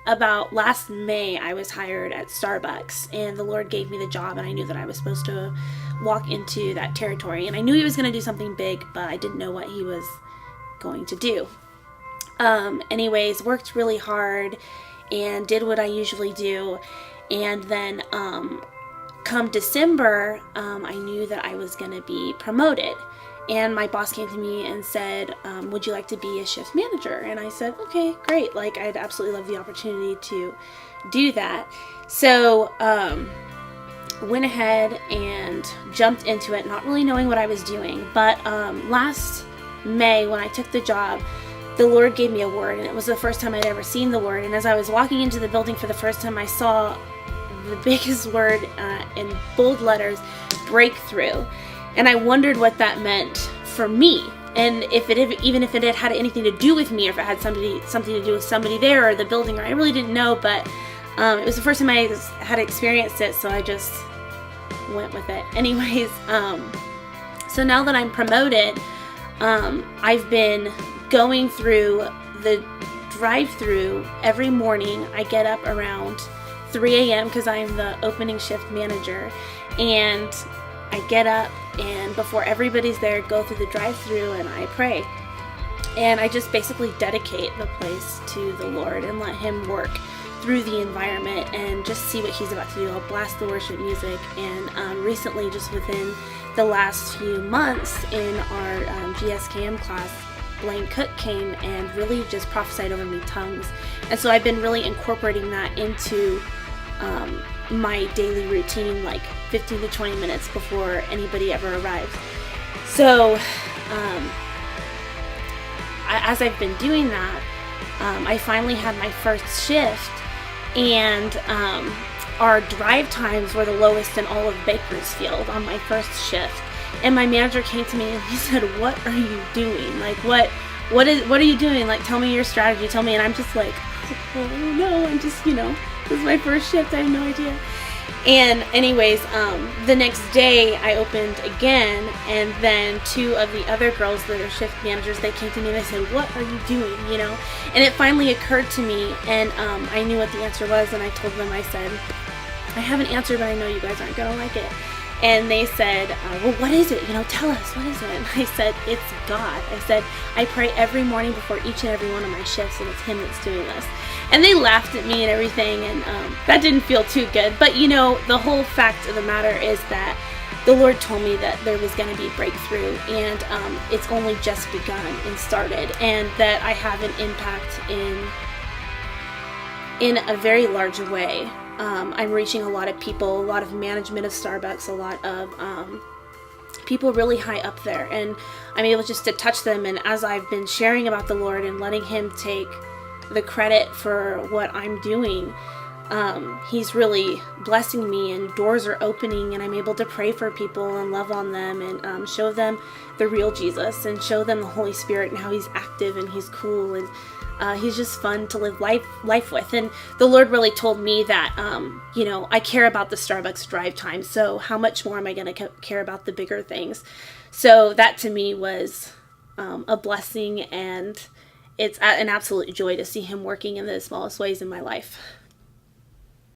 About last May, I was hired at Starbucks, and the Lord gave me the job, and I knew that I was supposed to walk into that territory. And I knew He was going to do something big, but I didn't know what He was going to do. Anyways, worked really hard and did what I usually do. And then come December, I knew that I was going to be promoted. And my boss came to me and said, would you like to be a shift manager? And I said, okay, great. Like, I'd absolutely love the opportunity to do that. So went ahead and jumped into it, not really knowing what I was doing. But last May, when I took the job, the Lord gave me a word, and it was the first time I'd ever seen the word. And as I was walking into the building for the first time, I saw the biggest word in bold letters, breakthrough. And I wondered what that meant for me, and even if it had anything to do with me, or if it had something to do with somebody there or the building, or I really didn't know. But it was the first time I had experienced it, so I just went with it. Anyways, so now that I'm promoted, I've been going through the drive-through every morning. I get up around 3 a.m. because I'm the opening shift manager, and I get up, and before everybody's there, go through the drive-through and I pray. And I just basically dedicate the place to the Lord and let Him work through the environment and just see what He's about to do. I'll blast the worship music. And recently, just within the last few months in our GSKM class, Blaine Cook came and really just prophesied over me tongues. And so I've been really incorporating that into my daily routine, like 15 to 20 minutes before anybody ever arrives. So as I've been doing that, I finally had my first shift, and our drive times were the lowest in all of Bakersfield on my first shift. And my manager came to me and he said, "What are you doing? Like, what are you doing? Like, tell me your strategy. Tell me." And I'm just like, "Oh no, I'm just, this is my first shift. I have no idea." And anyways, the next day I opened again, and then two of the other girls that are shift managers, they came to me and they said, "What are you doing?" And it finally occurred to me, and I knew what the answer was, and I told them, I said, "I have an answer, but I know you guys aren't going to like it." And they said, "Well, what is it? Tell us, what is it?" And I said, "It's God." I said, "I pray every morning before each and every one of my shifts, and it's Him that's doing this." And they laughed at me and everything, and that didn't feel too good. But the whole fact of the matter is that the Lord told me that there was going to be breakthrough, and it's only just begun and started, and that I have an impact in a very large way. I'm reaching a lot of people, a lot of management of Starbucks, a lot of people really high up there, and I'm able just to touch them. And as I've been sharing about the Lord and letting Him take the credit for what I'm doing, He's really blessing me, and doors are opening, and I'm able to pray for people and love on them, and show them the real Jesus, and show them the Holy Spirit and how He's active and He's cool, and He's just fun to live life with. And the Lord really told me that, I care about the Starbucks drive time, so how much more am I going to care about the bigger things? So that to me was a blessing, and it's an absolute joy to see Him working in the smallest ways in my life.